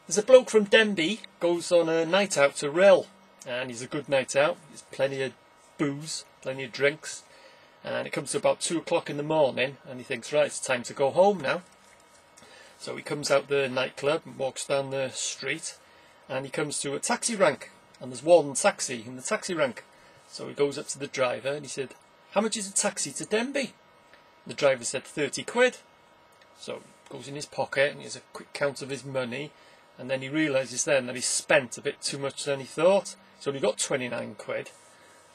There's a bloke from Denby goes on a night out to Rhyl, and he's a good night out. There's plenty of booze, plenty of drinks, and it comes to about 2 o'clock in the morning, and he thinks, right, it's time to go home now. So he comes out the nightclub and walks down the street, and he comes to a taxi rank, and there's one taxi in the taxi rank. So he goes up to the driver and he said, "How much is a taxi to Denby?" The driver said 30 quid. So he goes in his pocket and he has a quick count of his money, and then he realises then that he's spent a bit too much than he thought. He's only got 29 quid.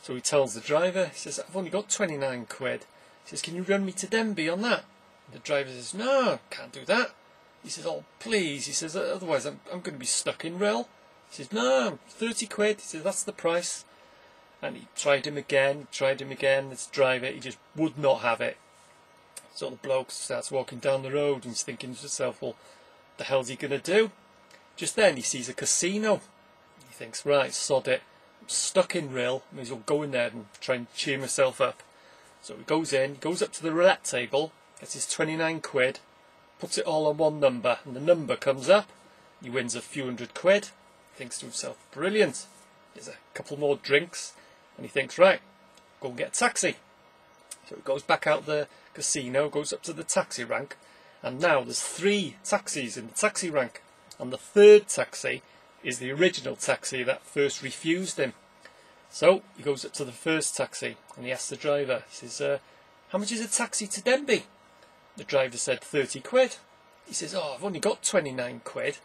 So he tells the driver, he says, "I've only got 29 quid. He says, "Can you run me to Denby on that?" The driver says, "No, can't do that." He says, "Oh, please." He says, "Otherwise I'm going to be stuck in Rhyl." He says, "No, 30 quid. He says, "That's the price." And he tried him again. This driver, he just would not have it. So the bloke starts walking down the road and he's thinking to himself, well, the hell's he going to do? Just then he sees a casino. He thinks, right, sod it. I'm stuck in Rhyl. May as well go in there and try and cheer myself up. So he goes in, goes up to the roulette table, gets his 29 quid, puts it all on one number, and the number comes up. He wins a few £100. Thinks to himself, brilliant. There's a couple more drinks, and he thinks, right, go and get a taxi. So he goes back out the casino, goes up to the taxi rank, and now there's 3 taxis in the taxi rank, and the 3rd taxi is the original taxi that first refused him. So he goes up to the first taxi and he asks the driver, he says, "How much is a taxi to Denby?" The driver said 30 quid. He says, "Oh, I've only got 29 quid. He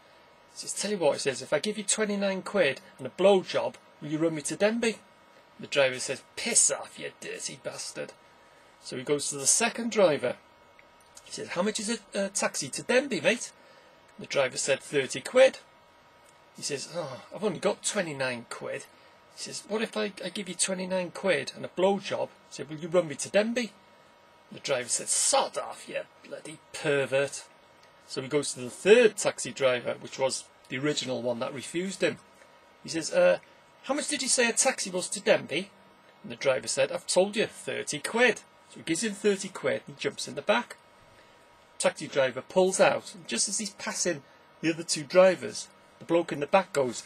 says, "Tell you what," he says, "if I give you 29 quid and a blowjob, will you run me to Denby?" The driver says, "Piss off, you dirty bastard." So he goes to the second driver. He says, "How much is a taxi to Denby, mate?" The driver said 30 quid. He says, "Oh, I've only got 29 quid. He says, "What if I give you 29 quid and a blowjob?" He said, "Will you run me to Denby?" The driver said, "Sod off, you bloody pervert." So he goes to the 3rd taxi driver, which was the original one that refused him. He says, "How much did you say a taxi was to Denby?" And the driver said, "I've told you, 30 quid. So he gives him 30 quid and jumps in the back. Taxi driver pulls out, and just as he's passing the other 2 drivers, the bloke in the back goes,